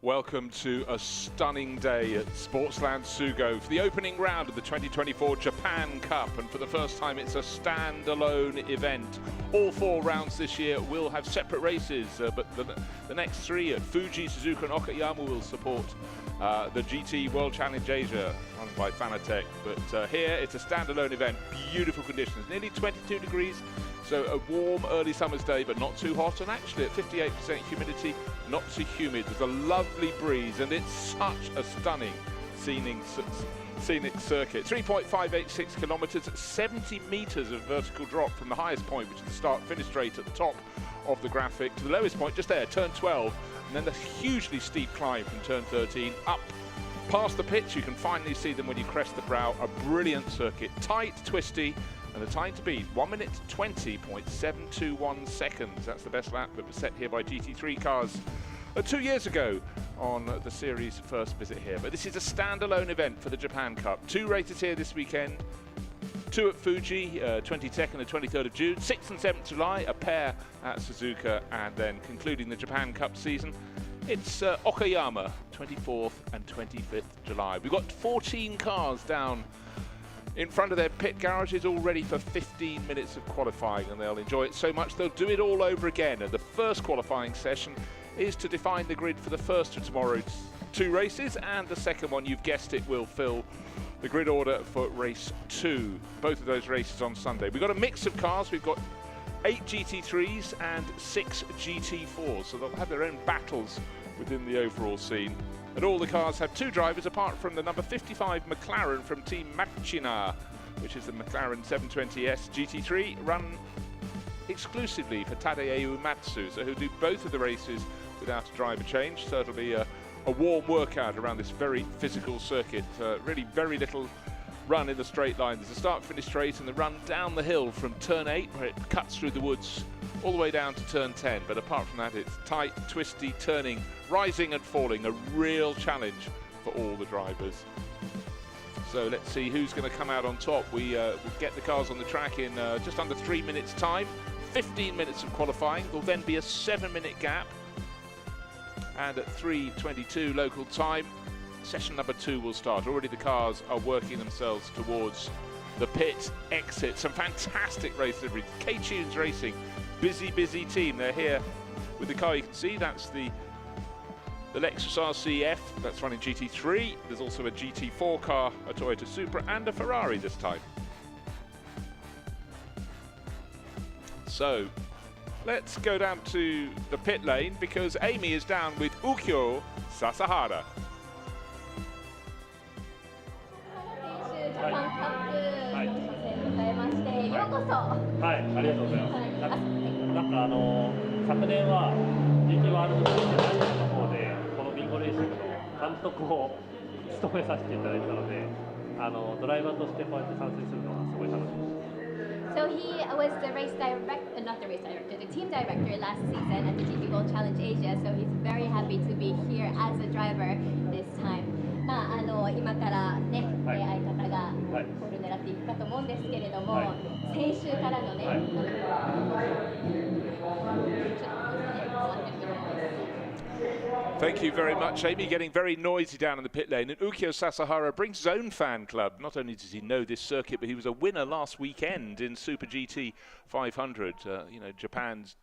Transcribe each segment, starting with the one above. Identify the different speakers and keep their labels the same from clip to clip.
Speaker 1: Welcome to a stunning day at Sportsland Sugo for the opening round of the 2024 Japan Cup, and for the first time it's a standalone event. All 4 rounds this year will have separate races, but the next 3 at Fuji, Suzuka and Okayama will support the GT World Challenge Asia run by Fanatec. But here it's a standalone event, beautiful conditions, nearly 22 degrees, so a warm early summer's day but not too hot, and actually at 58% humidity, not too humid. There's a lovely breeze and it's such a stunning scenic circuit. 3.586 kilometers, 70 meters of vertical drop from the highest point, which is the start finish straight at the top of the graphic, to the lowest point just there, turn 12, and then the hugely steep climb from turn 13 up past the pitch. You can finally see them when you crest the brow. A brilliant circuit, tight, twisty, and the time to beat 1 minute 20.721 seconds. That's the best lap that was set here by GT3 cars 2 years ago on the series' first visit here. But this is a standalone event for the Japan Cup. 2 races here this weekend, 2 at Fuji, 22nd and 23rd of June, 6th and 7th July, a pair at Suzuka, and then concluding the Japan Cup season, it's Okayama, 24th and 25th July. We've got 14 cars down in front of their pit garages, all ready for 15 minutes of qualifying, and they'll enjoy it so much they'll do it all over again. And the first qualifying session is to define the grid for the first of tomorrow's 2 races, and the second one, you've guessed it, will fill the grid order for race 2. Both of those races on Sunday. We've got a mix of cars. We've got 8 GT3s and 6 GT4s, so they'll have their own battles within the overall scene. And all the cars have 2 drivers, apart from the number 55 McLaren from Team Machina, which is the McLaren 720S GT3, run exclusively for Tadei Uematsu, so he'll do both of the races without a driver change. So it'll be a warm workout around this very physical circuit. Really very little run in the straight line. There's a start finish straight and the run down the hill from turn 8, where it cuts through the woods all the way down to turn 10. But apart from that, it's tight, twisty, turning, rising and falling. A real challenge for all the drivers. So let's see who's going to come out on top. We'll get the cars on the track in just under 3 minutes time. 15 minutes of qualifying. There'll then be a 7-minute gap. And at 3:22 local time, session number 2 will start. Already the cars are working themselves towards the pit exit. Some fantastic race delivery. K-Tunes Racing, busy team. They're here with the car you can see. That's the Lexus RCF, that's running GT3. There's also a GT4 car, a Toyota Supra, and a Ferrari this time. So let's go down to the pit lane, because Amy is down with Ukyo Sasahara.
Speaker 2: はい、ありがとうございます。なんか昨年は GT ワールドチャレンジの方でこのビンゴレーシングの監督を務めさせていただいたので、ドライバーとしてこうやって参戦するのがすごい楽しみです。
Speaker 3: So he was the race director, not the race director, the team director last season at the GT World Challenge Asia. So he's very happy to be here as a driver this time. まあ今からね、相方がポール狙っていくかと思うんですけれども、先週からのね、
Speaker 1: Thank you very much, Amy. Getting very noisy down in the pit lane. And Ukyo Sasahara brings his own fan club. Not only does he know this circuit, but he was a winner last weekend in Super GT 500, you know, Japan's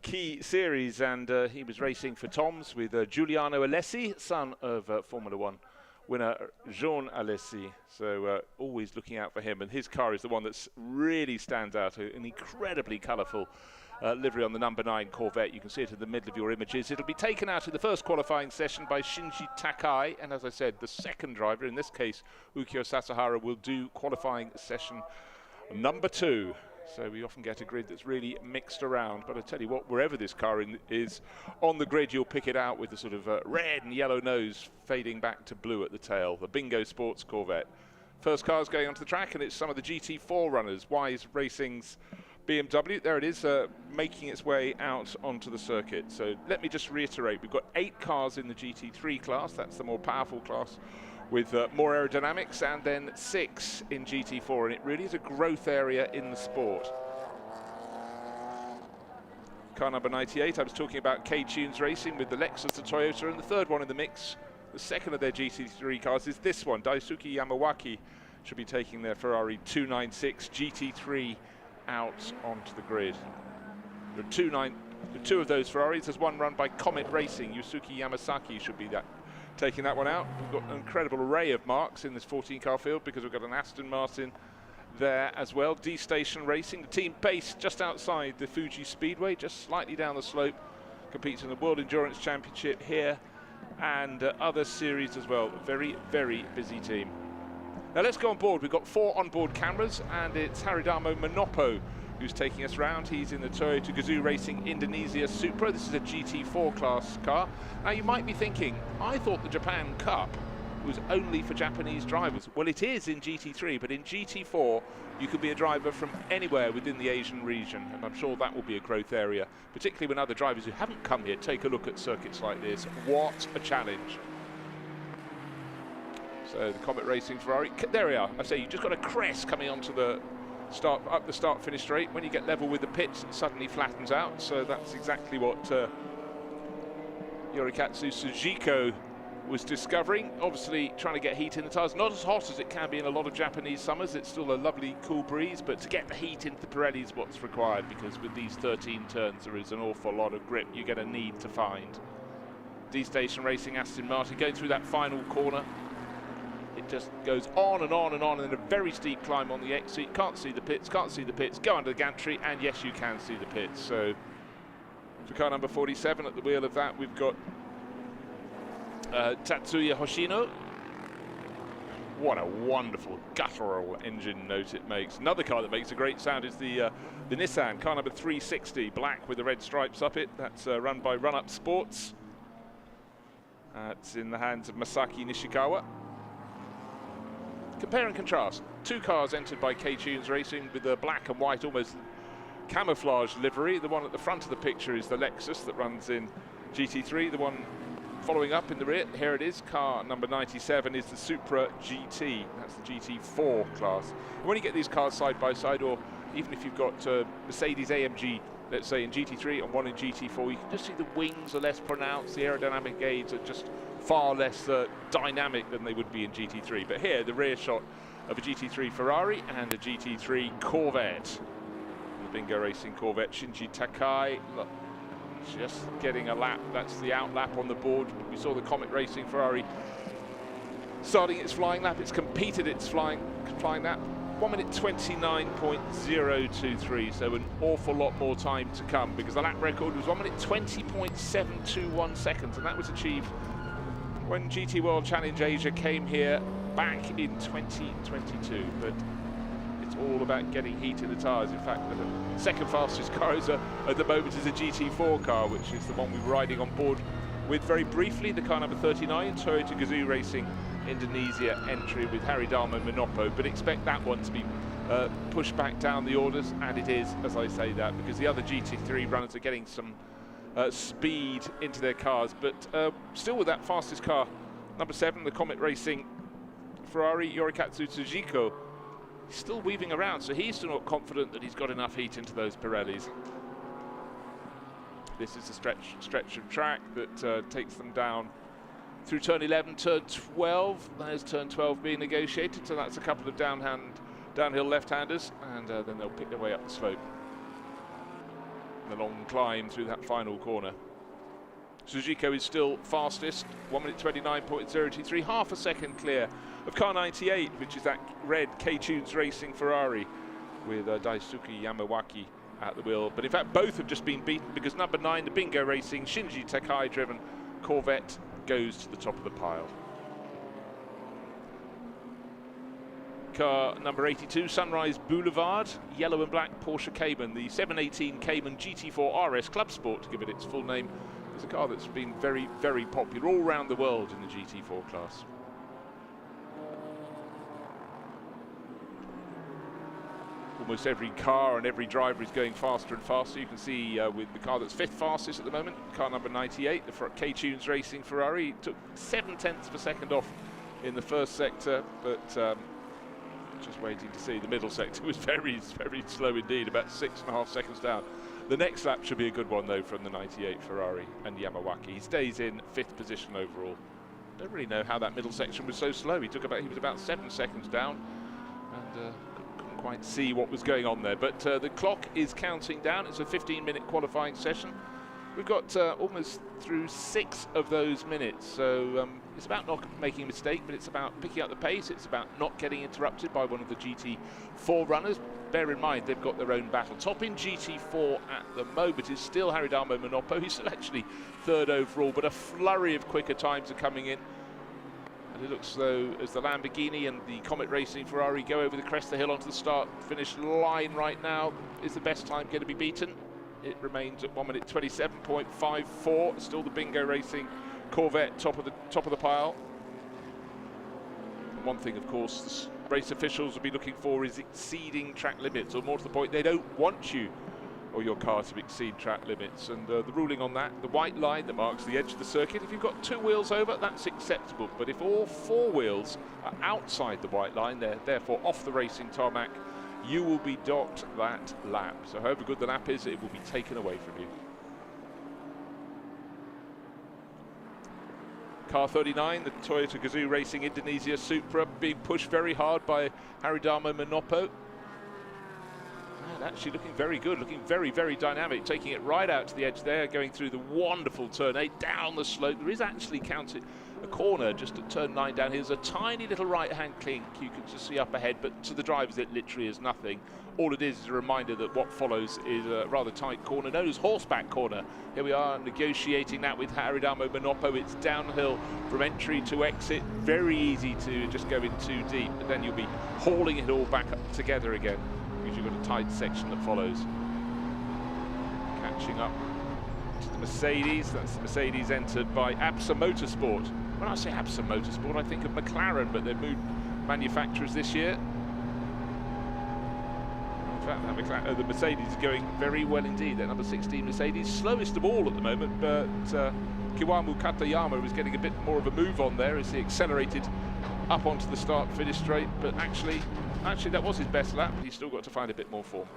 Speaker 1: key series. And he was racing for Toms with Giuliano Alessi, son of Formula 1 winner Jean Alessi. So always looking out for him. And his car is the one that really stands out, an incredibly colourful livery on the number 9 Corvette. You can see it in the middle of your images. It'll be taken out in the first qualifying session by Shinji Takai, and as I said, the second driver, in this case Ukyo Sasahara, will do qualifying session number 2. So we often get a grid that's really mixed around, but I tell you what, wherever this car is on the grid, you'll pick it out with the sort of red and yellow nose fading back to blue at the tail, the Bingo Sports Corvette. First car's going onto the track, and it's some of the GT4 runners. Wise Racing's BMW, there it is, making its way out onto the circuit. So let me just reiterate, we've got 8 cars in the GT3 class, that's the more powerful class, with more aerodynamics, and then 6 in GT4, and it really is a growth area in the sport. car number 98. I was talking about K-Tunes Racing with the Lexus, the Toyota, and the third one in the mix. The second of their GT3 cars is this one. Daisuke Yamawaki should be taking their Ferrari 296 GT3 out onto the grid. There are two of those Ferraris. There's one run by Comet Racing. Yusuke Yamasaki should be taking that one out. We've got an incredible array of marks in this 14-car field because we've got an Aston Martin there as well. D-Station Racing, the team based just outside the Fuji Speedway, just slightly down the slope, competes in the World Endurance Championship here and other series as well. Very, very busy team. Now let's go on board. We've got 4 onboard cameras, and it's Haridamo Manopo who's taking us round. He's in the Toyota Gazoo Racing Indonesia Supra. This is a GT4 class car. Now you might be thinking, I thought the Japan Cup was only for Japanese drivers. Well, it is in GT3, but in GT4 you could be a driver from anywhere within the Asian region, and I'm sure that will be a growth area, particularly when other drivers who haven't come here take a look at circuits like this. What a challenge. So the Comet Racing Ferrari, there we are. I say, you just got a crest coming onto the start, up the start-finish straight. When you get level with the pits, it suddenly flattens out. So that's exactly what Yorikatsu Sujiko was discovering. Obviously trying to get heat in the tyres. Not as hot as it can be in a lot of Japanese summers. It's still a lovely cool breeze, but to get the heat into the Pirelli is what's required, because with these 13 turns there is an awful lot of grip you're going to need to find. D-Station Racing Aston Martin going through that final corner. It just goes on and on and on, and a very steep climb on the exit. Can't see the pits, can't see the pits. Go under the gantry, and yes, you can see the pits. So for car number 47 at the wheel of that, we've got Tatsuya Hoshino. What a wonderful guttural engine note it makes. Another car that makes a great sound is the Nissan, car number 360, black with the red stripes up it. That's run by Run Up Sports. It's in the hands of Masaki Nishikawa. Compare and contrast. 2 cars entered by K-Tunes Racing with a black and white, almost camouflage livery. The one at the front of the picture is the Lexus that runs in GT3. The one following up in the rear, here it is, car number 97 is the Supra GT. That's the GT4 class. And when you get these cars side by side, or even if you've got Mercedes AMG, let's say in GT3 and one in GT4, you can just see the wings are less pronounced, the aerodynamic aids are just far less dynamic than they would be in GT3. But here, the rear shot of a GT3 Ferrari and a GT3 Corvette. The Bingo Racing Corvette, Shinji Takai, look, just getting a lap. That's the out lap on the board. We saw the Comet Racing Ferrari starting its flying lap. It's completed its flying lap. 1 minute 29.023, so an awful lot more time to come, because the lap record was 1 minute 20.721 seconds, and that was achieved when GT World Challenge Asia came here back in 2022. But it's all about getting heat in the tyres. In fact, the second fastest car at the moment is a GT4 car, which is the one we were riding on board with very briefly, the car number 39, Toyota Gazoo Racing Indonesia entry with Haridamo Manopo. But expect that one to be pushed back down the orders, and it is, as I say that, because the other GT3 runners are getting some speed into their cars. But still with that fastest car, number 7, the Comet Racing Ferrari, Yorikatsu Sujiko, still weaving around, so he's still not confident that he's got enough heat into those Pirellis. This is a stretch of track that takes them down through turn 11, turn 12. There's turn 12 being negotiated, so that's a couple of downhill left-handers, and then they'll pick their way up the slope. The long climb through that final corner. Sujiko is still fastest, 1 minute 29.023, half a second clear of car 98, which is that red K-Tunes Racing Ferrari with Daisuke Yamawaki at the wheel. But in fact, both have just been beaten, because number 9, the Bingo Racing Shinji Takai driven Corvette, goes to the top of the pile. Car number 82, Sunrise Boulevard, yellow and black Porsche Cayman, the 718 Cayman GT4 RS Club Sport, to give it its full name. It's a car that's been very, very popular all around the world in the GT4 class. Almost every car and every driver is going faster and faster. You can see with the car that's 5th fastest at the moment, car number 98, the K-Tunes Racing Ferrari, took 0.7 of a second off in the first sector, but just waiting to see. The middle sector was very, very slow indeed, about 6.5 seconds down. The next lap should be a good one though from the 98 Ferrari and Yamawaki. He stays in 5th position overall. Don't really know how that middle section was so slow. He was about 7 seconds down, and couldn't quite see what was going on there. But the clock is counting down. It's a 15-minute qualifying session. We've got almost through 6 of those minutes, so it's about not making a mistake, but it's about picking up the pace. It's about not getting interrupted by one of the GT4 runners. Bear in mind, they've got their own battle. Top in GT4 at the moment is still Haridamo Manopo. He's still actually 3rd overall, but a flurry of quicker times are coming in. And it looks though, as the Lamborghini and the Comet Racing Ferrari go over the crest of the hill onto the start-finish line right now, is the best time going to be beaten? It remains at 1 minute 27.54. Still the Bingo Racing Corvette top of the pile. And one thing, of course, the race officials will be looking for is exceeding track limits, or more to the point, they don't want you or your car to exceed track limits. And the ruling on that, the white line that marks the edge of the circuit, if you've got 2 wheels over, that's acceptable. But if all 4 wheels are outside the white line, they're therefore off the racing tarmac, you will be docked that lap. So however good the lap is, it will be taken away from you. Car 39, the Toyota Gazoo Racing Indonesia Supra, being pushed very hard by Haridamo Manopo. And actually looking very good, looking very, very dynamic, taking it right out to the edge there, going through the wonderful turn 8 down the slope. There is actually a corner just at turn 9 down here. There's a tiny little right-hand kink you can just see up ahead, but to the drivers it literally is nothing. All it is a reminder that what follows is a rather tight corner known as horseback corner. Here we are negotiating that with Haridamo Manopo. It's downhill from entry to exit. Very easy to just go in too deep, but then you'll be hauling it all back up together again because you've got a tight section that follows. Catching up to the Mercedes. That's the Mercedes entered by APSA Motorsport. When I say APSA Motorsport, I think of McLaren, but they've moved manufacturers this year. In fact, the Mercedes is going very well indeed. They're number 16 Mercedes, slowest of all at the moment, but Kiwamu Katayama was getting a bit more of a move on there as he accelerated up onto the start-finish straight. But actually that was his best lap. He's still got to find a bit more form.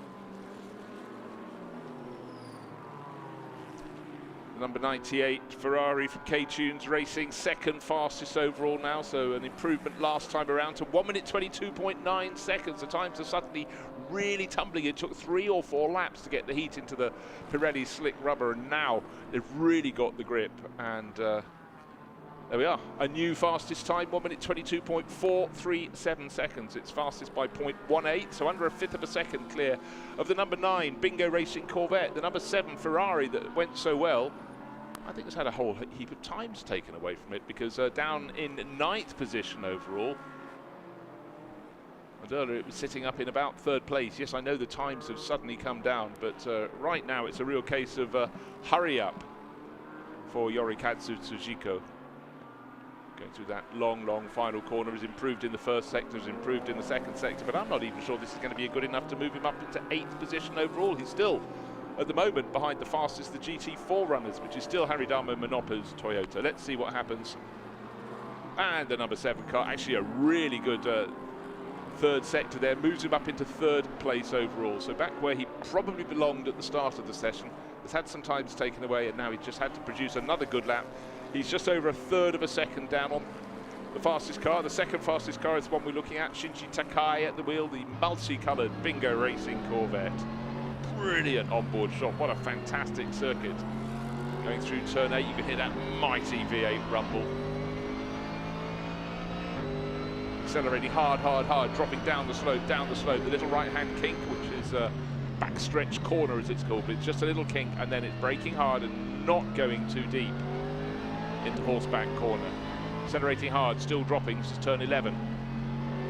Speaker 1: Number 98 Ferrari from K-Tunes Racing, 2nd fastest overall now, so an improvement last time around to 1 minute 22.9 seconds. The times are suddenly really tumbling. It took 3 or 4 laps to get the heat into the Pirelli slick rubber, and now they've really got the grip. And there we are, a new fastest time, 1 minute 22.437 seconds. It's fastest by 0.18, so under a 1/5 of a second clear of the number 9 Bingo Racing Corvette. The number 7 Ferrari that went so well, I think it's had a whole heap of times taken away from it, because down in 9th position overall, and earlier it was sitting up in about 3rd place. Yes, I know the times have suddenly come down, but right now it's a real case of hurry up for Yorikatsu Tsujiko. Going through that long final corner, has improved in the 1st sector, has improved in the 2nd sector, but I'm not even sure this is going to be good enough to move him up into 8th position overall. He's still, at the moment, behind the fastest, the GT4 runners, which is still Haridamo Manopo's Toyota. Let's see what happens. And the number 7 car, actually a really good 3rd sector there, moves him up into 3rd place overall. So back where he probably belonged at the start of the session. Has had some times taken away, and now he's just had to produce another good lap. He's just over a 1/3 of a second down on the fastest car. The 2nd fastest car is the one we're looking at, Shinji Takai at the wheel, the multi-coloured Bingo Racing Corvette. Brilliant onboard shot, what a fantastic circuit. Going through turn 8, you can hear that mighty V8 rumble. Accelerating hard, dropping down the slope, the little right-hand kink, which is a backstretch corner as it's called, but it's just a little kink, and then it's braking hard and not going too deep into horseback corner. Accelerating hard, still dropping, this is turn 11.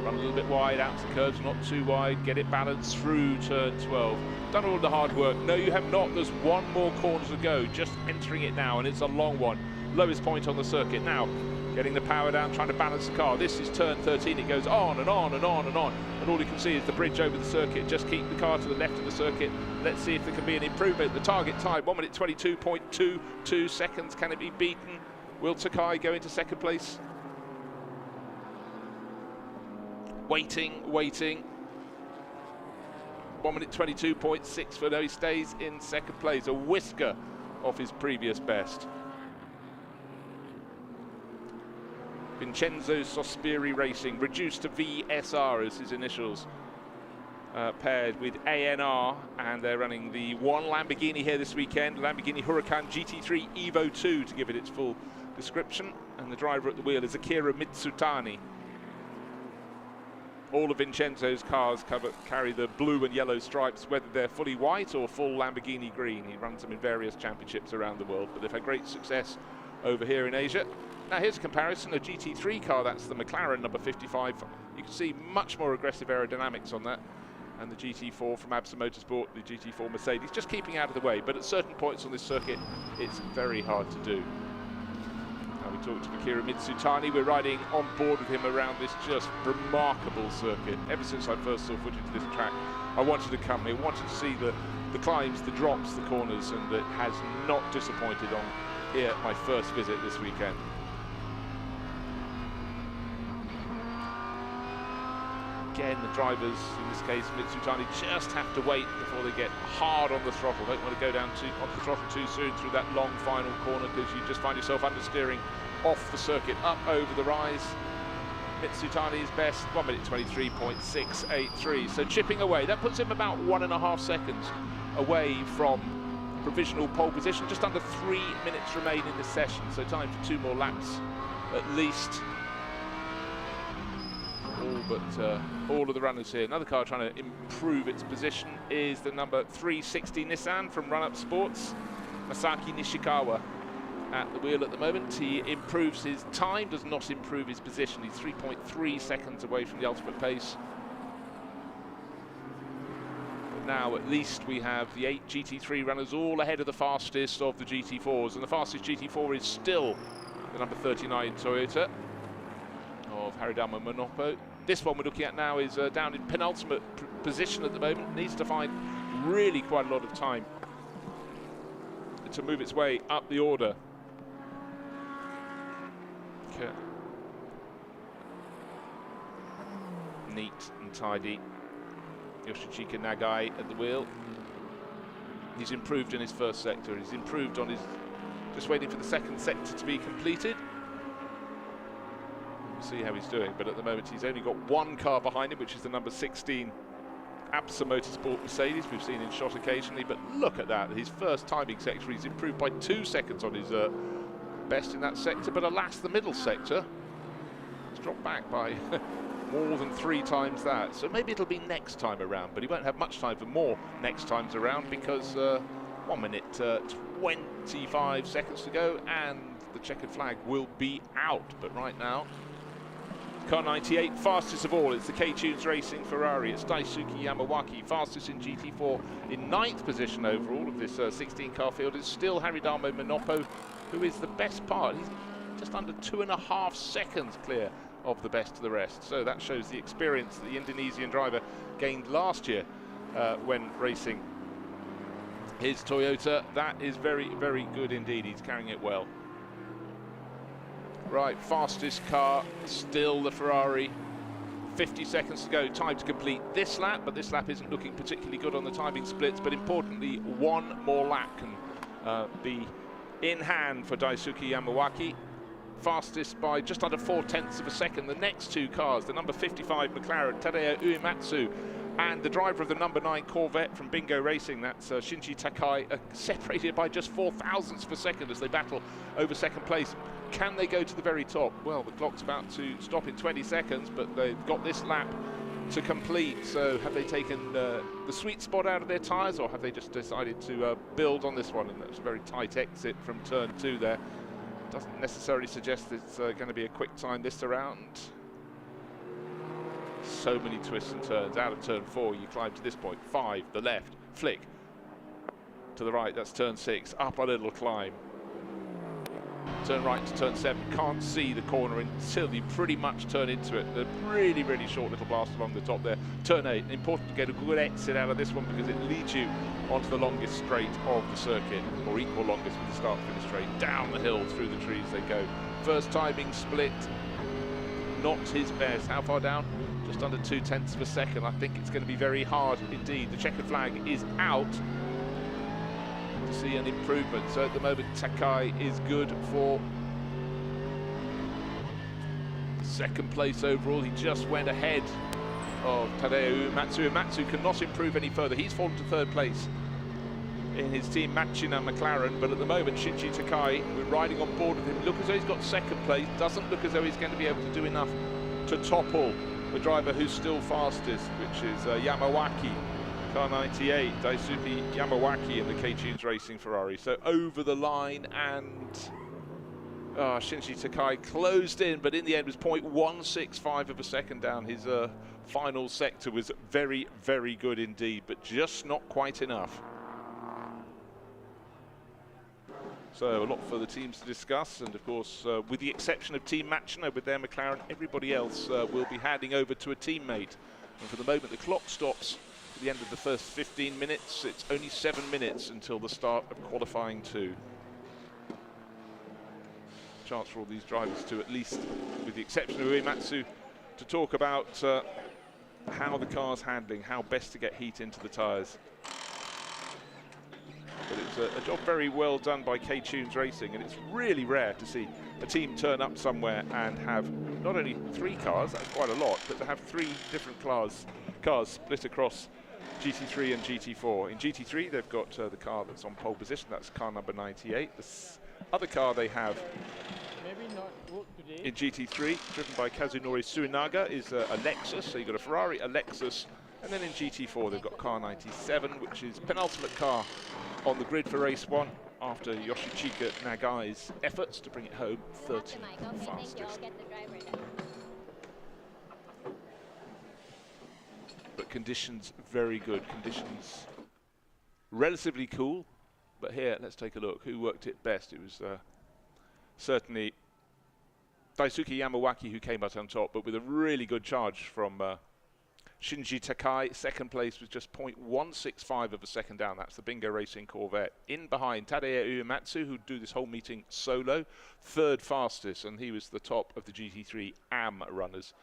Speaker 1: Run a little bit wide, out to the curves, not too wide, get it balanced through turn 12. Done all the hard work. No, you have not. There's one more corner to go, just entering it now, and it's a long one. Lowest point on the circuit. Now, getting the power down, trying to balance the car. This is turn 13. It goes on and on and on and on, and all you can see is the bridge over the circuit. Just keep the car to the left of the circuit. Let's see if there can be an improvement. The target time, 1 minute 22.22 seconds. Can it be beaten? Will Takai go into 2nd place? Waiting. 1 minute 22.6 for no, he stays in second place, a whisker off his previous best. Vincenzo Sospiri Racing, reduced to VSR as his initials, paired with ANR, and they're running the one Lamborghini here this weekend, Lamborghini Huracan GT3 Evo 2 to give it its full description, and the driver at the wheel is Akira Mitsutani. All of Vincenzo's cars carry the blue and yellow stripes, whether they're fully white or full Lamborghini green. He runs them in various championships around the world, but they've had great success over here in Asia. Now here's a comparison, a GT3 car, that's the McLaren number 55. You can see much more aggressive aerodynamics on that. And the GT4 from SRO Motorsports, the GT4 Mercedes, just keeping out of the way. But at certain points on this circuit, it's very hard to do. Now we talked to Akira Mitsutani. We're riding on board with him around this just remarkable circuit. Ever since I first saw footage of this track, I wanted to come here, wanted to see the climbs, the drops, the corners, and it has not disappointed on here my first visit this weekend. Again, the drivers, in this case Mitsutani, just have to wait before they get hard on the throttle. Don't want to go down onto the throttle too soon through that long final corner, because you just find yourself understeering off the circuit, up over the rise. Mitsutani's best, 1 minute 23.683, so chipping away. That puts him about 1.5 seconds away from provisional pole position. Just under 3 minutes remain in this session, so time for 2 more laps at least. All of the runners here. Another car trying to improve its position is the number 360 Nissan from Run Up Sports, Masaki Nishikawa at the wheel at the moment. He improves his time, does not improve his position. He's 3.3 seconds away from the ultimate pace. But now at least we have the 8 GT3 runners all ahead of the fastest of the GT4s, and the fastest GT4 is still the number 39 Toyota of Haridama Monopo. This one we're looking at now is down in penultimate position at the moment. Needs to find really quite a lot of time to move its way up the order. Okay. Neat and tidy. Yoshichika Nagai at the wheel. He's improved in his first sector. He's improved on his... just waiting for the second sector to be completed. See how he's doing, but at the moment he's only got one car behind him, which is the number 16 SRO Motorsports Mercedes. We've seen in shot occasionally, but look at that, his first timing sector, he's improved by 2 seconds on his best in that sector, but alas, the middle sector has dropped back by more than 3 times that. So maybe it'll be next time around, but he won't have much time for more next times around, because 1 minute 25 seconds to go and the checkered flag will be out. But right now, car 98, fastest of all, it's the K-Tunes Racing Ferrari. It's Daisuke Yamawaki, fastest in GT4, in 9th position overall of this 16-car field. It's still Haridama Monopo, who is the best part. He's just under 2.5 seconds clear of the best of the rest. So that shows the experience that the Indonesian driver gained last year when racing his Toyota. That is very, very good indeed. He's carrying it well. Right, fastest car, still the Ferrari. 50 seconds to go, time to complete this lap, but this lap isn't looking particularly good on the timing splits, but importantly, 1 more lap can be in hand for Daisuke Yamawaki. Fastest by just under 0.4 of a second. The next 2 cars, the number 55 McLaren, Tadeo Uematsu, and the driver of the number 9 Corvette from Bingo Racing, that's Shinji Takai, separated by just 0.004 of a second as they battle over second place. Can they go to the very top? Well, the clock's about to stop in 20 seconds, but they've got this lap to complete. So have they taken the sweet spot out of their tyres, or have they just decided to build on this one? And that's a very tight exit from turn 2 there. Doesn't necessarily suggest it's going to be a quick time this around. So many twists and turns. Out of turn 4, you climb to this point. 5, the left, flick. To the right, that's turn 6. Up a little climb. Turn right to turn 7. Can't see the corner until you pretty much turn into it. The really, really short little blast along the top there. Turn 8. Important to get a good exit out of this one, because it leads you onto the longest straight of the circuit, or equal longest with the start-finish straight. Down the hill through the trees they go. First timing split. not his best. How far down? Just under 0.2 of a second. I think it's going to be very hard indeed. The checkered flag is out to see an improvement. So at the moment, Takai is good for second place overall. He just went ahead of Tadeu Uematsu. Uematsu cannot improve any further. He's fallen to third place in his team Machina McLaren, but at the moment Shinji Takai, we're riding on board with him. Look as though he's got second place. Doesn't look as though he's going to be able to do enough to topple the driver who's still fastest, which is Yamawaki, car 98, Daisuke Yamawaki in the K-Tunes Racing Ferrari. So over the line, and Shinji Takai closed in, but in the end was 0.165 of a second down. His final sector was very, very good indeed, but just not quite enough. So a lot for the teams to discuss, and of course, with the exception of Team Machina with their McLaren, everybody else will be handing over to a teammate. And for the moment, the clock stops at the end of the first 15 minutes. It's only 7 minutes until the start of qualifying 2. Chance for all these drivers to, at least with the exception of Uematsu, to talk about how the car's handling, how best to get heat into the tyres. But it's a job very well done by K-Tunes Racing, and it's really rare to see a team turn up somewhere and have not only 3 cars, that's quite a lot, but to have 3 different cars split across GT3 and GT4. In GT3 they've got the car that's on pole position, that's car number 98. The other car they have in GT3, driven by Kazunori Suinaga, is a Lexus. So you've got a Ferrari, a Lexus, and then in GT4 they've got car 97, which is penultimate car on the grid for race 1 after Yoshihiko Nagai's efforts to bring it home 30 fastest. But conditions very good, conditions relatively cool. But here, let's take a look. Who worked it best? It was certainly Daisuke Yamawaki who came out on top, but with a really good charge from Shinji Takai. Second place was just 0.165 of a second down. That's the Bingo Racing Corvette. In behind, Tadeu Uematsu, who'd do this whole meeting solo. Third fastest, and he was the top of the GT3 AM runners.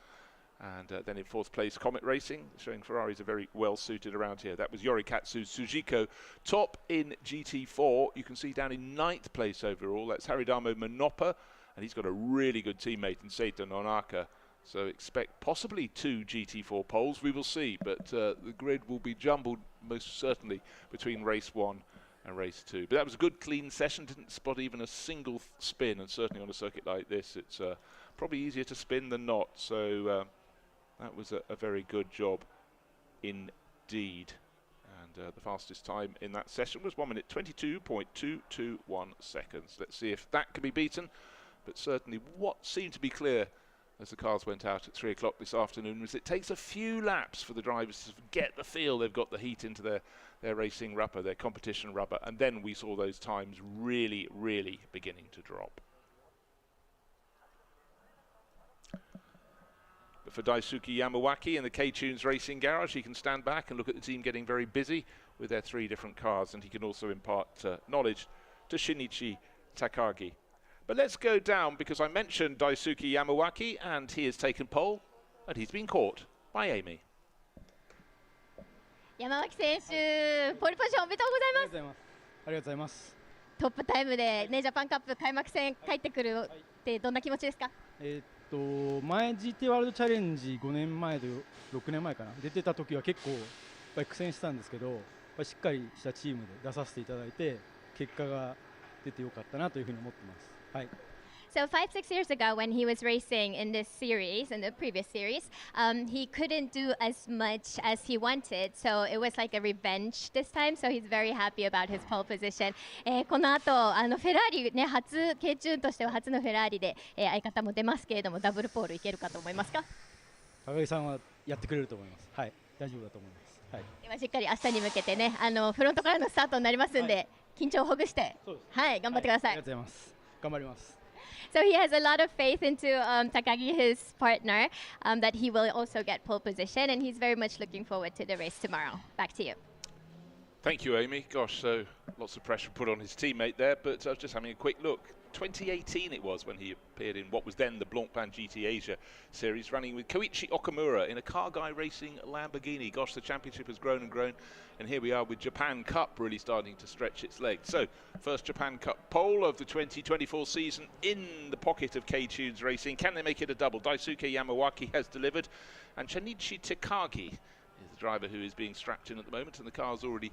Speaker 1: And then in fourth place, Comet Racing, showing Ferraris are very well suited around here. That was Yorikatsu Sujiko. Top in GT4, you can see down in 9th place overall. That's Haridamo Manopa, and he's got a really good teammate in Seita Nonaka. So expect possibly 2 GT4 poles, we will see. But the grid will be jumbled most certainly between race 1 and race 2. But that was a good clean session, didn't spot even a single spin, and certainly on a circuit like this, it's probably easier to spin than not. So that was a very good job indeed. And the fastest time in that session was 1 minute 22.221 seconds. Let's see if that can be beaten. But certainly what seemed to be clear as the cars went out at 3 o'clock this afternoon was it takes a few laps for the drivers to get the feel they've got the heat into their racing rubber, their competition rubber. And then we saw those times really, really beginning to drop. But for Daisuke Yamawaki in the K-Tunes Racing Garage, he can stand back and look at the team getting very busy with their 3 different cars, and he can also impart knowledge to Shinichi Takagi. But let's go down, because I mentioned Daisuke Yamawaki, and he has taken pole, and he's been caught by Amy.
Speaker 3: 山脇選手、ポールポジションおめでとうございます。
Speaker 4: ありがとうございます。
Speaker 3: トップタイムでね、ジャパンカップ開幕戦帰ってくるってどんな気持ちですか？
Speaker 4: 前 GT ワールドチャレンジ5年前と6年前かな出てた時は結構やっぱり苦戦したんですけど、しっかりしたチームで出させていただいて結果が出てよかったなというふうに思ってます。はい。
Speaker 3: So 5-6 years ago, when he was racing in this series, in the previous series, he couldn't do as much as he wanted. So it was like a revenge this time. So he's very happy about his pole position. この後、フェラーリね、K チューンとしては初のフェラーリで、相方も出ますけれども、ダブルポールいけるかと思いますか？
Speaker 4: 高木さんはやってくれると思います。はい、大丈夫だと思います。はい。
Speaker 3: ではしっかり明日に向けてね、フロントからのスタートになりますんで、緊張をほぐして、はい、頑張ってください。
Speaker 4: ありがとうございます。頑張ります。
Speaker 3: So he has a lot of faith into Takagi, his partner, that he will also get pole position, and he's very much looking forward to the race tomorrow. Back to you.
Speaker 1: Thank you, Amy. Gosh, so Lots of pressure put on his teammate there, but I was just having a quick look. 2018 it was when he appeared in what was then the Blancpain GT Asia series, running with Koichi Okamura in a car guy racing Lamborghini. Gosh, the championship has grown and grown, and here we are with Japan Cup really starting to stretch its legs. So, first Japan Cup pole of the 2024 season in the pocket of K-Tunes Racing. Can they make it a double? Daisuke Yamawaki has delivered, and Shinichi Takagi is the driver who is being strapped in at the moment, and the car's already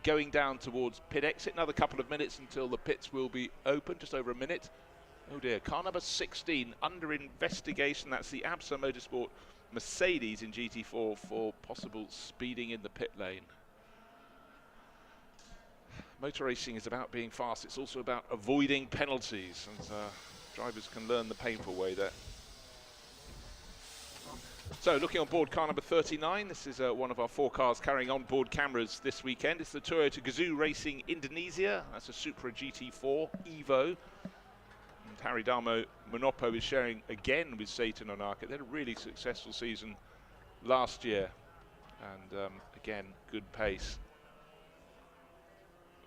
Speaker 1: going down towards pit exit. Another couple of minutes until the pits will be open, just over a minute. Oh dear, car number 16 under investigation. That's the SRO Motorsport Mercedes in GT4 for possible speeding in the pit lane. Motor racing is about being fast. It's also about avoiding penalties, and drivers can learn the painful way there. So, looking on board car number 39, this is one of our 4 cars carrying on-board cameras this weekend. It's the Toyota Gazoo Racing Indonesia. That's a Supra GT4 Evo. And Haridamo Monopo is sharing again with Seitan Onaka. They had a really successful season last year. And again, good pace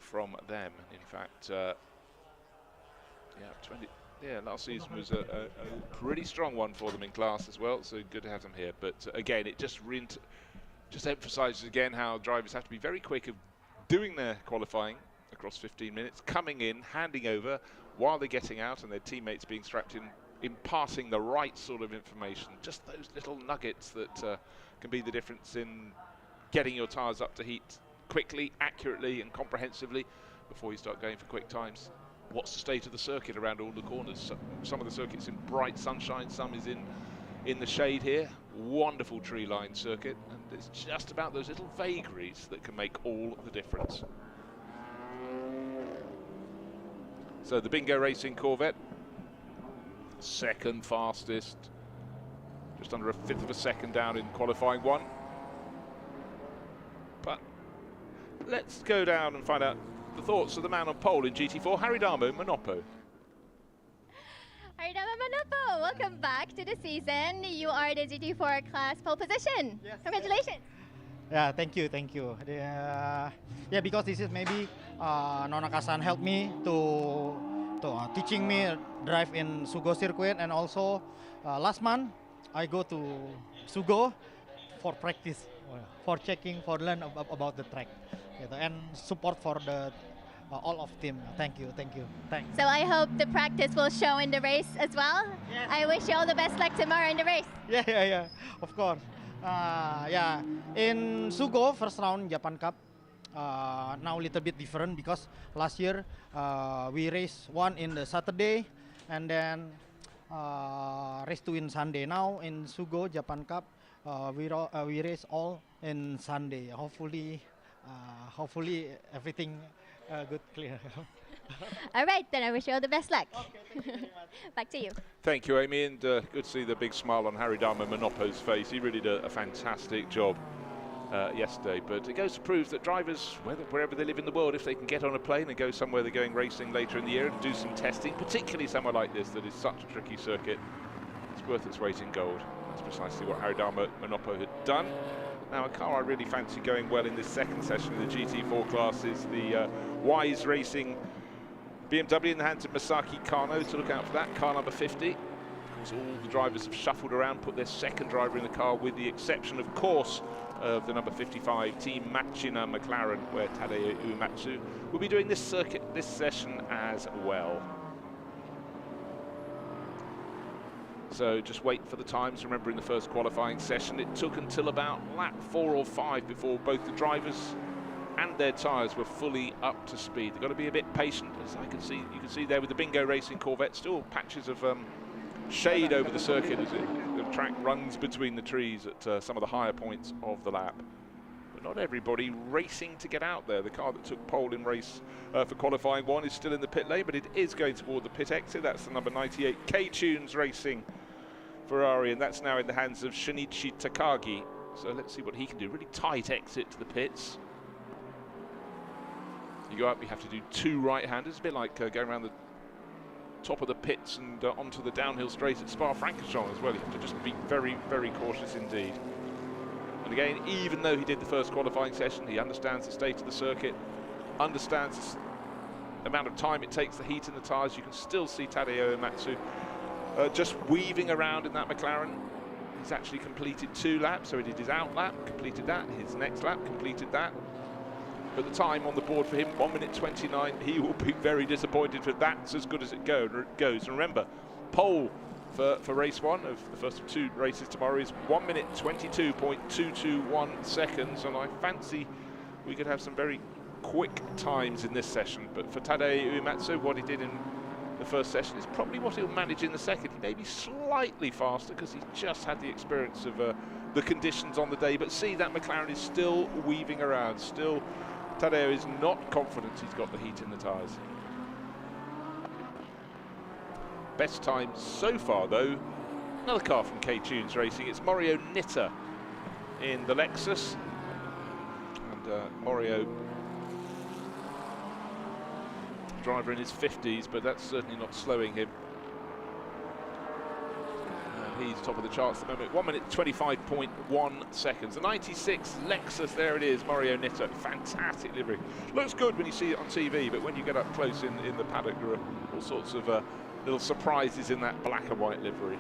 Speaker 1: from them. In fact, last season was a pretty strong one for them in class as well, so good to have them here. But again, it just emphasises again how drivers have to be very quick of doing their qualifying across 15 minutes, coming in, handing over while they're getting out, and their teammates being strapped in, imparting the right sort of information. Just those little nuggets that can be the difference in getting your tyres up to heat quickly, accurately and comprehensively before you start going for quick times. What's the state of the circuit around all the corners? Some of the circuit's in bright sunshine, some is in the shade here. Wonderful tree-lined circuit, and it's just about those little vagaries that can make all the difference. So the Bingo Racing Corvette, second fastest, just under a 1/5 of a second down in qualifying 1. But let's go down and find out the thoughts of the man on pole in GT4, Haridamo Monopo.
Speaker 3: Haridamo Monopo, welcome back to the season. You are the GT4 class pole position. Yes. Congratulations.
Speaker 5: Yeah, thank you. Yeah, because this is maybe Nonaka-san helped me to teaching me drive in Sugo circuit, and also last month I go to Sugo for practice, for checking, for learn about the track. And support for the all of team. Thank you. Thanks.
Speaker 3: So I hope the practice will show in the race as well. Yes. I wish you all the best luck tomorrow in the race.
Speaker 5: Yeah. Of course. In Sugo first round Japan Cup. Now a little bit different because last year we raced 1 in the Saturday and then race 2 in Sunday. Now in Sugo Japan Cup we race all in Sunday. Hopefully everything good, clear.
Speaker 3: All right, then I wish you all the best luck.
Speaker 5: Okay, thank you very much.
Speaker 1: Back to you. Thank you, Amy, and good to see the big smile on Haridamo Monopo's face. He really did a fantastic job yesterday, but it goes to prove that drivers, wherever they live in the world, if they can get on a plane and go somewhere they're going racing later in the year and do some testing, particularly somewhere like this that is such a tricky circuit, it's worth its weight in gold. That's precisely what Haridamo Monopo had done. Now, a car I really fancy going well in this second session of the GT4 class is the Wise Racing BMW in the hands of Masaki Kano. To look out for that, car number 50. Of course, all the drivers have shuffled around, put their second driver in the car, with the exception, of course, of the number 55 Team Machina McLaren, where Tadeo Uematsu will be doing this circuit, this session as well. So just wait for the times. Remember, in the first qualifying session, it took until about lap 4 or 5 before both the drivers and their tyres were fully up to speed. They've got to be a bit patient, as you can see there with the Bingo Racing Corvette. Still patches of shade over the circuit as the track runs between the trees at some of the higher points of the lap. But not everybody racing to get out there. The car that took pole in race for qualifying 1 is still in the pit lane, but it is going toward the pit exit. That's the number 98 K-Tunes Racing Ferrari, and that's now in the hands of Shinichi Takagi. So let's see what he can do. Really tight exit to the pits. You go up, you have to do 2 right-handers. A bit like going around the top of the pits and onto the downhill straight at Spa-Francorchamps as well. You have to just be very, very cautious indeed. And again, even though he did the first qualifying session, he understands the state of the circuit. understands the amount of time it takes to heat in the tyres. You can still see Tadao Uematsu just weaving around in that McLaren. He's actually completed 2 laps, so he did his out lap, completed that, his next lap, completed that. But the time on the board for him, 1 minute 29, he will be very disappointed, but that's as good as it goes. And remember, pole for race 1 of the first of 2 races tomorrow is 1 minute 22.221 seconds, and I fancy we could have some very quick times in this session. But for Tadao Uematsu, what he did in the first session is probably what he'll manage in the second. He may be slightly faster because he's just had the experience of the conditions on the day, but see, that McLaren is still weaving around. Still, Tadao is not confident he's got the heat in the tyres. Best time so far, though, another car from K-Tunes Racing. It's Mario Nitta in the Lexus, and Mario, driver in his 50s, but that's certainly not slowing him. And he's top of the charts at the moment. 1 minute 25.1 seconds. The 96 Lexus, there it is, Mario Nitta. Fantastic livery. Looks good when you see it on TV, but when you get up close in the paddock, there are all sorts of little surprises in that black and white livery.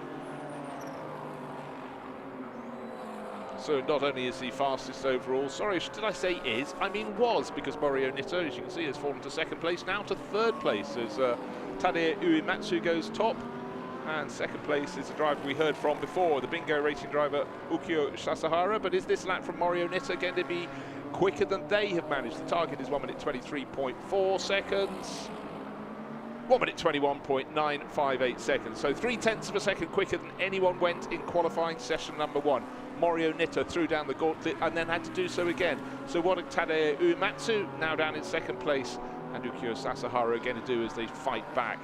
Speaker 1: So not only is he fastest overall, sorry, did I say is? I mean was, because Mario Nitta, as you can see, has fallen to 2nd place, now to 3rd place as Tadao Uematsu goes top. And 2nd place is the driver we heard from before, the Bingo Racing driver Ukyo Sasahara. But is this lap from Mario Nitta going to be quicker than they have managed? The target is 1 minute 23.4 seconds. 1 minute 21.958 seconds. So 0.3 of a second quicker than anyone went in qualifying session number 1. Mario Nitta threw down the gauntlet and then had to do so again. So what did Tadao Uematsu, now down in 2nd place, and Ukyo Sasahara going to do as they fight back?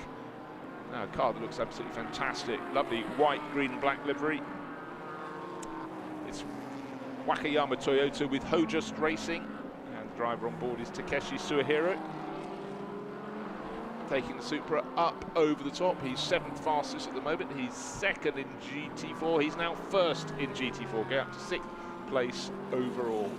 Speaker 1: Now, a car that looks absolutely fantastic. Lovely white, green, and black livery. It's Wakayama Toyota with Hojust Racing, and the driver on board is Takeshi Suehiro. Taking the Supra up over the top. He's 7th fastest at the moment. He's 2nd in GT4. He's now 1st in GT4, going up to 6th place overall.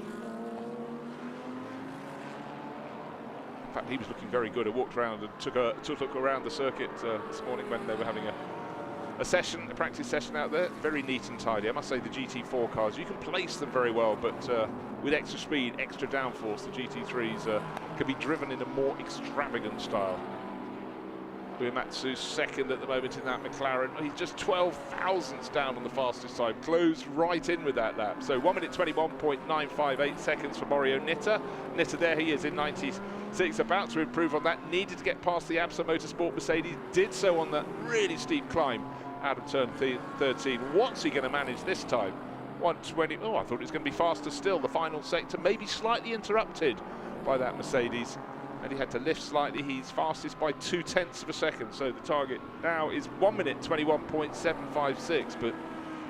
Speaker 1: In fact, he was looking very good. I walked around and took a look around the circuit this morning when they were having a session, a practice session out there. Very neat and tidy. I must say the GT4 cars, you can place them very well, but with extra speed, extra downforce, the GT3s can be driven in a more extravagant style. Uematsu's 2nd at the moment in that McLaren. He's just 12 thousandths down on the fastest side, closed right in with that lap. So 1 minute 21.958 seconds for Mario Nitta. Nitta, there he is in 96, about to improve on that. Needed to get past the SRO Motorsports Mercedes, did so on that really steep climb out of turn 13. What's he going to manage this time? 120, oh, I thought it was going to be faster still. The final sector maybe slightly interrupted by that Mercedes, and he had to lift slightly. He's fastest by 0.2 of a second, so the target now is 1 minute 21.756. But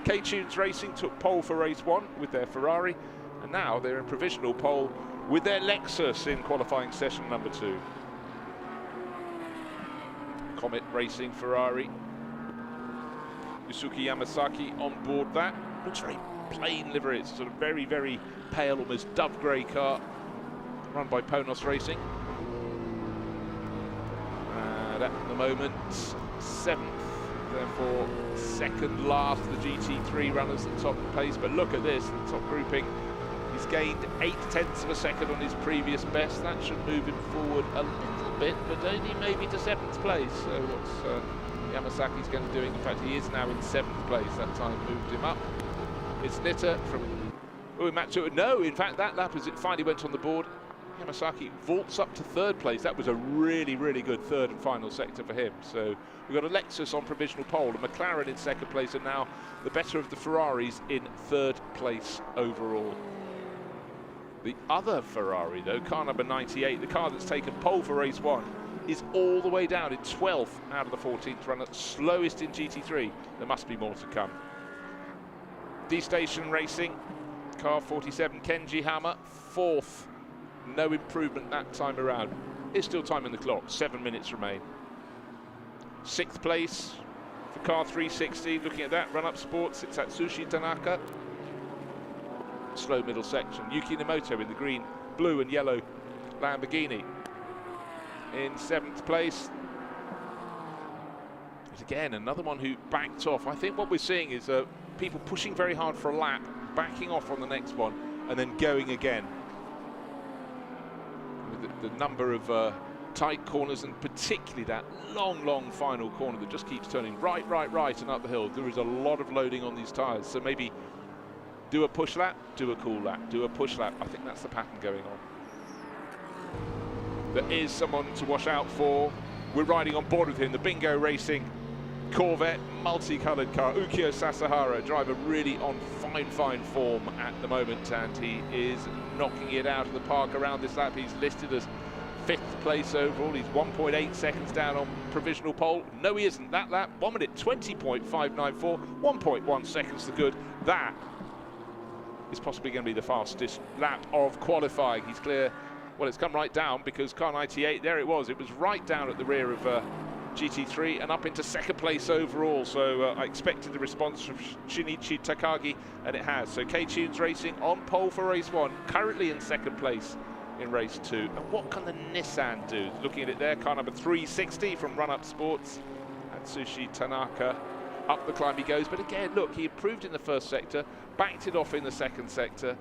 Speaker 1: K-Tunes Racing took pole for race 1 with their Ferrari, and now they're in provisional pole with their Lexus in qualifying session number 2. Comet Racing Ferrari. Yusuke Yamasaki on board that. Looks very plain livery. It's sort of very, very pale, almost dove grey car, run by Ponos Racing. And at the moment, 7th, therefore 2nd last of the GT3 runners at the top of the pace. But look at this, the top grouping. He's gained 0.8 of a second on his previous best. That should move him forward a little bit, but only maybe to 7th place. So what's Yamasaki's going to do? In fact, he is now in 7th place. That time moved him up. It's Nitta from Uematsu. No, in fact, that lap as it finally went on the board, Yamasaki vaults up to 3rd place. That was a really, really good 3rd and final sector for him. So we've got a Lexus on provisional pole, a McLaren in 2nd place, and now the better of the Ferraris in 3rd place overall. The other Ferrari, though, car number 98, the car that's taken pole for race 1, is all the way down in 12th out of the 14th runner, slowest in GT3. There must be more to come. D-Station Racing, car 47, Kenji Hama, 4th. No improvement that time around. It's still time in the clock, 7 minutes remain. 6th place for car 360, looking at that, Run Up Sports, it's Atsushi Tanaka. Slow middle section. Yuki Nemoto in the green, blue and yellow Lamborghini. In 7th place, but again, another one who backed off. I think what we're seeing is people pushing very hard for a lap, backing off on the next one, and then going again. With the number of tight corners, and particularly that long final corner that just keeps turning right, and up the hill. There is a lot of loading on these tyres, so maybe do a push lap, do a cool lap, do a push lap. I think that's the pattern going on. There is someone to watch out for. We're riding on board with him, the Bingo Racing Corvette, multicoloured car. Ukyo Sasahara, driver really on fine form at the moment, and he is knocking it out of the park around this lap. He's listed as 5th place overall. He's 1.8 seconds down on provisional pole. No, he isn't. That lap, 1 minute 20.594, 1.1 seconds to good. That is possibly going to be the fastest lap of qualifying. He's clear. Well, it's come right down because car 98, there it was. It was right down at the rear of GT3 and up into 2nd place overall. So I expected the response from Shinichi Takagi, and it has. So K-Tunes Racing on pole for race 1, currently in 2nd place in race 2. And what can the Nissan do? Looking at it there, car number 360 from Run Up Sports. Atsushi Tanaka, up the climb he goes. But again, look, he improved in the 1st sector, backed it off in the 2nd sector.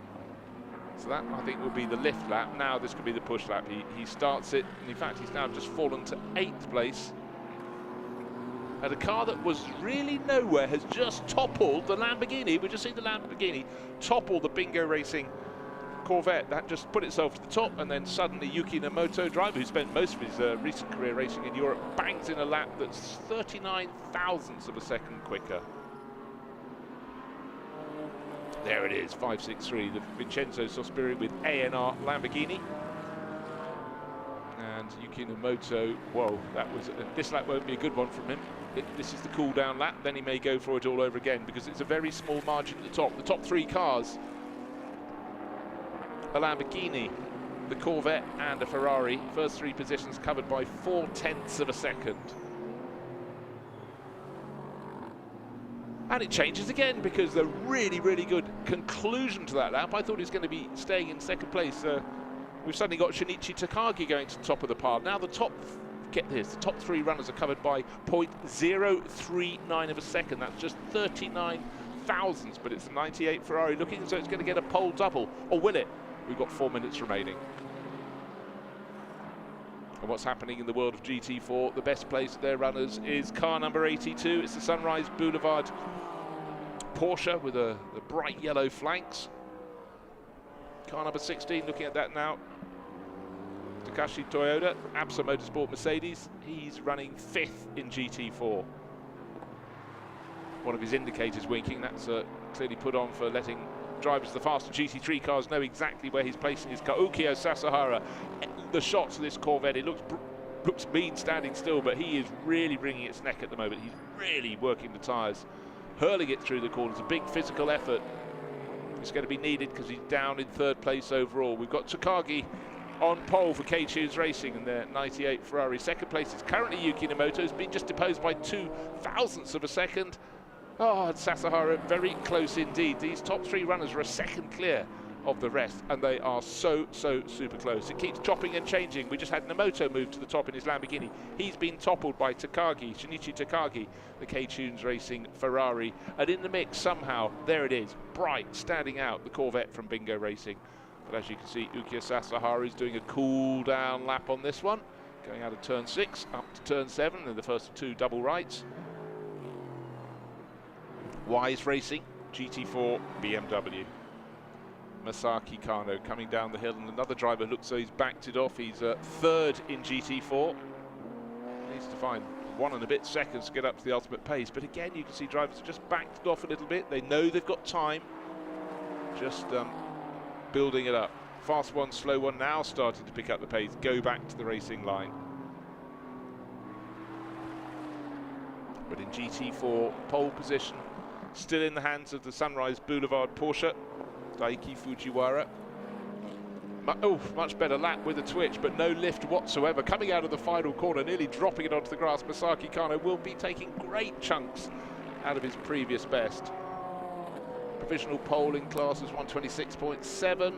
Speaker 1: So that, I think, will be the lift lap. Now this could be the push lap. He starts it, and in fact, he's now just fallen to 8th place. And a car that was really nowhere has just toppled the Lamborghini. We just seen the Lamborghini topple the Bingo Racing Corvette. That just put itself to the top, and then suddenly Yuki Namoto, driver who spent most of his recent career racing in Europe, bangs in a lap that's 39 thousandths of a second quicker. There it is, 5.63, the Vincenzo Sospiri with ANR Lamborghini. And Yuki Namoto, whoa, that was, this lap won't be a good one from him. This is the cool down lap, then he may go for it all over again, because it's a very small margin at the top. The top 3 cars, a Lamborghini, the Corvette and a Ferrari, first 3 positions covered by 0.4 of a second. And it changes again because the really good conclusion to that lap. I thought he was going to be staying in 2nd place. We've suddenly got Shinichi Takagi going to the top of the pile. Now the top, get this, the top 3 runners are covered by 0.039 of a second. That's just 39 thousandths, but it's a 98 Ferrari looking as though it's going to get a pole double. Or will it? We've got 4 minutes remaining. And what's happening in the world of GT4, the best place of their runners is car number 82. It's the Sunrise Boulevard Porsche with the bright yellow flanks. Car number 16, looking at that now. Takashi Toyoda, SRO Motorsports Mercedes. He's running 5th in GT4. One of his indicators winking. That's clearly put on for letting drivers of the faster GT3 cars know exactly where he's placing his car. Ukyo Sasahara, the shots of this Corvette, it looks mean standing still, but he is really wringing its neck at the moment. He's really working the tyres, hurling it through the corners. A big physical effort is going to be needed because he's down in 3rd place overall. We've got Takagi on pole for K-Tunes Racing in their 98 Ferrari. 2nd place is currently Yuki Namoto, who's been just deposed by 2 thousandths of a second. Oh, and Sasahara very close indeed. These top 3 runners are a second clear of the rest, and they are so super close. It keeps chopping and changing. We just had Namoto move to the top in his Lamborghini. He's been toppled by Takagi, Shinichi Takagi, the K-Tunes Racing Ferrari. And in the mix, somehow, there it is, bright, standing out, the Corvette from Bingo Racing. But as you can see, Ukyo Sasahara is doing a cool down lap on this one, going out of turn 6 up to turn 7 in the first of 2 double rights. Wise Racing, GT4 BMW. Masaki Kano coming down the hill, and another driver looks so he's backed it off. He's 3rd in GT4. Needs to find 1 and a bit seconds to get up to the ultimate pace. But again, you can see drivers have just backed it off a little bit. They know they've got time. Just building it up. Fast one, slow one, now starting to pick up the pace. Go back to the racing line. But in GT4, pole position still in the hands of the Sunrise Boulevard Porsche, Daiki Fujiwara. Much better lap with a twitch, but no lift whatsoever. Coming out of the final corner, nearly dropping it onto the grass, Masaki Kano will be taking great chunks out of his previous best. Provisional pole in class is 126.7.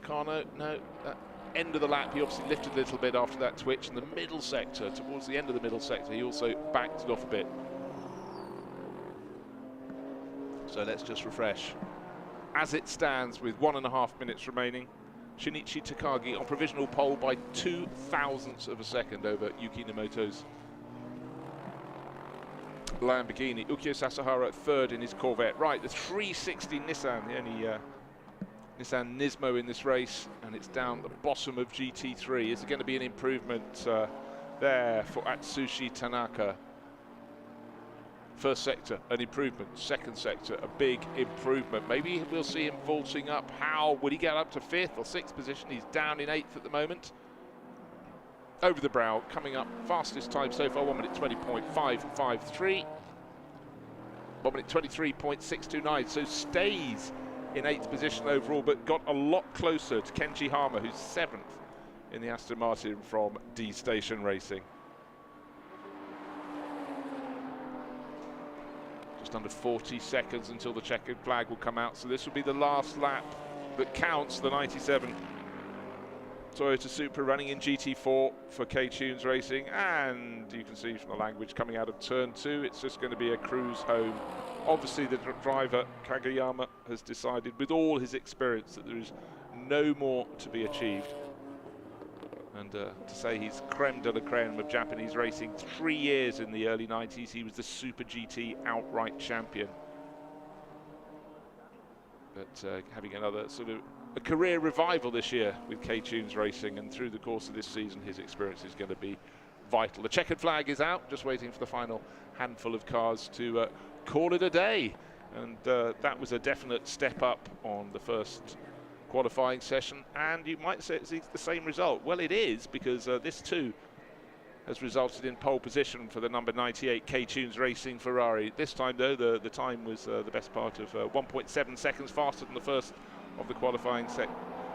Speaker 1: Kano, no, end of the lap, he obviously lifted a little bit after that twitch. In the middle sector, towards the end of the middle sector, he also backed it off a bit. So let's just refresh. As it stands with 1.5 minutes remaining, Shinichi Takagi on provisional pole by 0.02 of a second over Yuki Nemoto's Lamborghini. Ukyo Sasahara third in his Corvette. Right, the 360 Nissan, the only Nissan Nismo in this race, and it's down the bottom of GT3. Is it going to be an improvement there for Atsushi Tanaka? First sector, an improvement. Second sector, a big improvement. Maybe we'll see him vaulting up. How would he get up to 5th or 6th position? He's down in 8th at the moment. Over the brow, coming up, fastest time so far, 1 minute 20.553. 1 minute 23.629, so stays in 8th position overall, but got a lot closer to Kenji Hama, who's 7th in the Aston Martin from D Station Racing. Just under 40 seconds until the checkered flag will come out, so this will be the last lap that counts. The 97 Toyota Supra running in GT4 for K-Tunes Racing, and you can see from the language coming out of turn 2, it's just going to be a cruise home. Obviously the driver Kagayama has decided with all his experience that there is no more to be achieved. And to say he's creme de la creme of Japanese racing. 3 years in the early 90s, he was the Super GT outright champion. But having another sort of a career revival this year with K-Tunes Racing, and through the course of this season, his experience is going to be vital. The checkered flag is out, just waiting for the final handful of cars to call it a day. And that was a definite step up on the first qualifying session, and you might say it's the same result. Well, it is, because this too has resulted in pole position for the number 98 K-Tunes Racing Ferrari. This time though, the time was the best part of 1.7 seconds faster than the first of the qualifying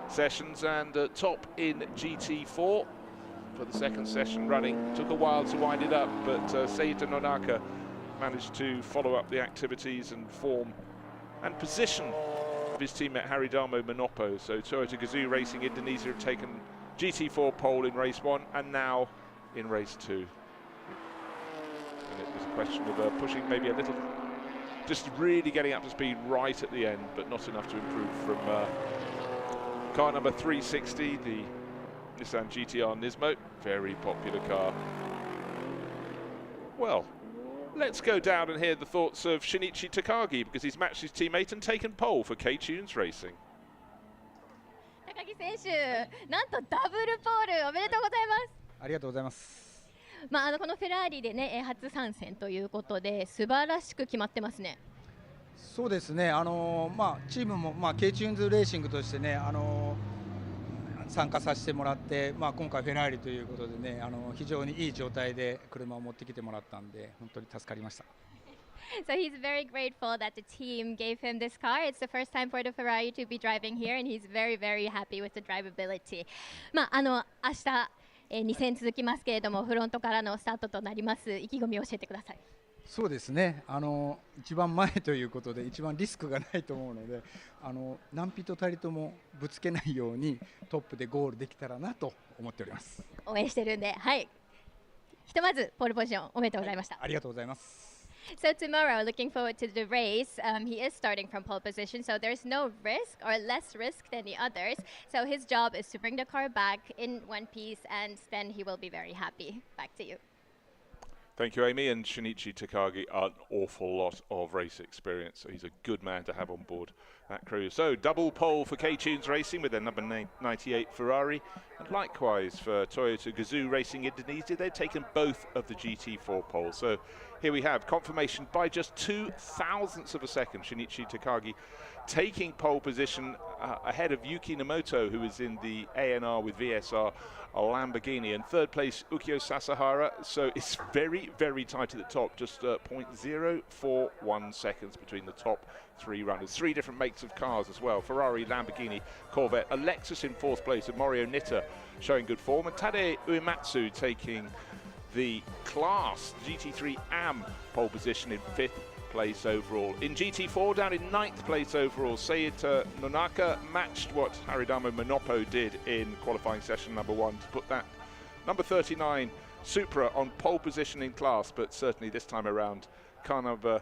Speaker 1: sessions, and top in GT4 for the second session running. Took a while to wind it up, but Seita Nonaka managed to follow up the activities and form and position of his teammate Haridamo Manopo. So Toyota Gazoo Racing Indonesia have taken GT4 pole in race 1 and now in race 2. And it was a question of pushing maybe a little, just really getting up to speed right at the end, but not enough to improve from car number 360, the Nissan GTR Nismo, very popular car. Well, let's go down and hear the thoughts of Shinichi Takagi, because he's matched his teammate and taken pole for K-Tunes Racing.
Speaker 3: 高木選手、なんとダブルポールおめでとうございます。
Speaker 4: ありがとうございます。
Speaker 3: このフェラーリでね、初参戦ということで素晴らしく決まってますね。
Speaker 4: そうですね。チームもK-Tunesレーシングとしてね、参加させてもらって、今回フェラーリということでね、非常にいい状態で車を持ってきてもらったんで、本当に助かりました。
Speaker 3: So he's very grateful that the team gave him this car. It's the first time for the Ferrari to be driving here, and he's very, very happy with the drivability. 明日、2戦続きますけれども、フロントからのスタートとなります。意気込みを教えてください。
Speaker 4: そうですね。一番前ということで一番リスクがないと思うので、何人たりともぶつけないようにトップでゴールできたらなと思っております。
Speaker 3: 応援してるんで、はい。ひとまずポールポジションおめでとうございました。
Speaker 4: ありがとうございます。
Speaker 3: So tomorrow, looking forward to the race. He is starting from pole position, so there's no risk or less risk than the others. So his job is to bring the car back in one piece, and then he will be very happy. Back to you.
Speaker 1: Thank you, Amy. And Shinichi Takagi, an awful lot of race experience. So he's a good man to have on board that crew. So double pole for K-Tunes Racing with their number 98 Ferrari. And likewise for Toyota Gazoo Racing Indonesia, they've taken both of the GT4 poles. So here we have confirmation by just 0.02 of a second. Shinichi Takagi taking pole position ahead of Yuki Nemoto, who is in the ANR with VSR, a Lamborghini, and third place Ukyo Sasahara. So it's very, very tight at the top, just 0.041 seconds between the top three runners. Three different makes of cars as well: Ferrari, Lamborghini, Corvette. A Lexus in fourth place, and Morio Nitta showing good form, and Tade Uematsu taking the class GT3 AM pole position in fifth place overall. In GT4, down in 9th place overall. Seita Nonaka matched what Haridama Monopo did in qualifying session number 1 to put that number 39 Supra on pole position in class, but certainly this time around, car number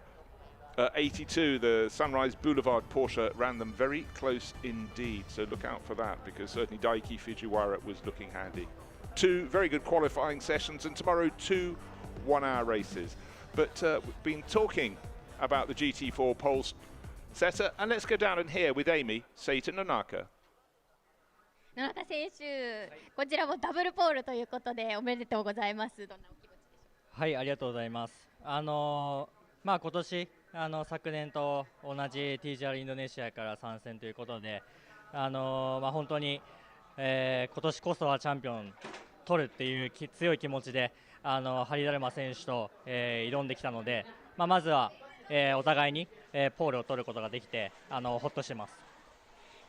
Speaker 1: 82, the Sunrise Boulevard Porsche, ran them very close indeed. So look out for that, because certainly Daiki Fujiwara was looking handy. 2 very good qualifying sessions, and tomorrow 2 one-hour races. But we've been talking about the GT4 pole setter, and let's go down and hear with Amy Seita Nonaka.
Speaker 3: 野中選手、こちらもダブルポールということでおめでとうございます。どんなお気持ちでしょうか。
Speaker 6: はい、ありがとうございます。今年昨年と同じ TGR インドネシアから参戦ということで、本当に、今年こそはチャンピオン取るっていう強い気持ちでハリダルマ選手と、挑んできたので、まずは、お互いに、ポールを取ることができてほっとしてます。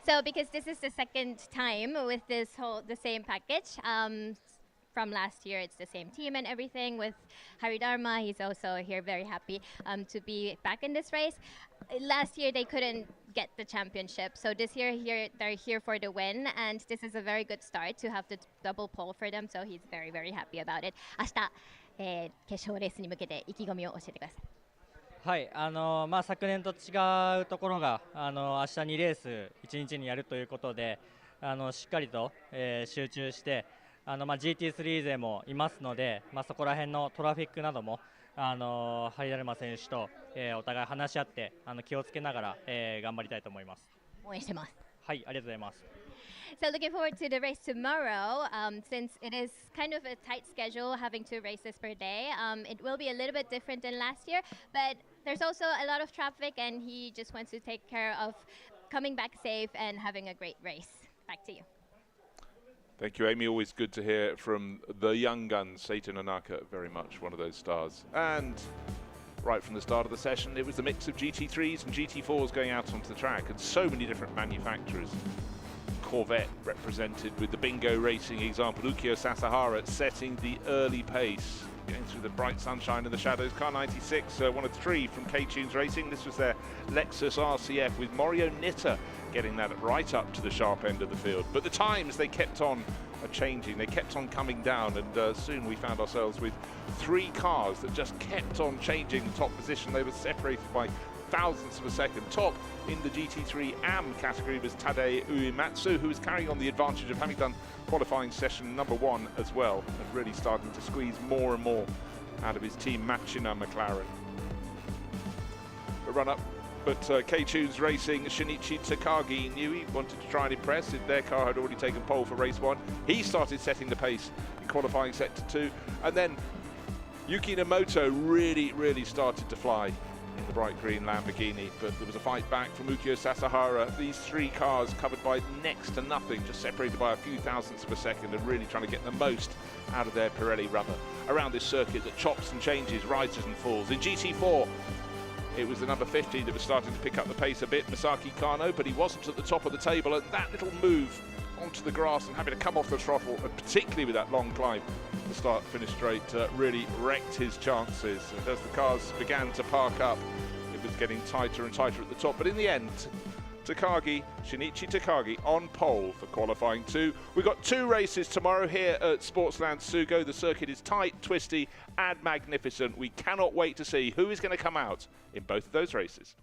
Speaker 3: So because this is the second time with the same package, from last year it's the same team and everything with Haridharma. He's also here very happy to be back in this race. Last year they couldn't get the championship, so this year they're here for the win, and this is a very good start to have the double pole for them, so he's very very happy about it. 明日、決勝レースに向けて意気込みを教えてください。
Speaker 6: はい、昨年と違うところが明日2レース1日にやるということで、しっかりと、集中して、GT3 勢もいますので、そこら辺のトラフィックなどもハリダルマ選手と、お互い話し合って気をつけながら、頑張りたいと思います。
Speaker 3: 応援してます。
Speaker 6: はい、ありがとうございます。
Speaker 3: So looking forward to the race tomorrow. Since it is kind of a tight schedule, having 2 races per day, it will be a little bit different than last year. But there's also a lot of traffic, and he just wants to take care of coming back safe and having a great race. Back to you.
Speaker 1: Thank you, Amy. Always good to hear from the young guns. Seita Nonaka, very much one of those stars. And right from the start of the session, it was the mix of GT3s and GT4s going out onto the track, and so many different manufacturers. Corvette represented with the Bingo Racing example. Ukyo Sasahara setting the early pace, going through the bright sunshine and the shadows. Car 96, one of 3 from K-Tunes Racing. This was their Lexus RCF with Morio Nitta getting that right up to the sharp end of the field. But the times, they kept on changing, they kept on coming down, and soon we found ourselves with 3 cars that just kept on changing the top position. They were separated by thousandths of a second. Top in the GT3 AM category was Tadei Uematsu, who was carrying on the advantage of having done qualifying session number 1 as well, and really starting to squeeze more and more out of his team Machina McLaren. A run up, but K-Tunes Racing, Shinichi Takagi knew he wanted to try and impress. Their car had already taken pole for race 1. He started setting the pace in qualifying sector 2, and then Yuki Nomoto really started to fly in the bright green Lamborghini, but there was a fight back from Ukyo Sasahara. These 3 cars covered by next to nothing, just separated by a few thousandths of a second, and really trying to get the most out of their Pirelli rubber around this circuit that chops and changes, rises and falls. In GT4, it was the number 50 that was starting to pick up the pace a bit, Masaki Kano, but he wasn't at the top of the table, and that little move onto the grass and having to come off the throttle, and particularly with that long climb, the start-finish straight really wrecked his chances. And as the cars began to park up, it was getting tighter and tighter at the top. But in the end, Takagi, Shinichi Takagi, on pole for qualifying 2. We've got 2 races tomorrow here at Sportsland Sugo. The circuit is tight, twisty, and magnificent. We cannot wait to see who is going to come out in both of those races.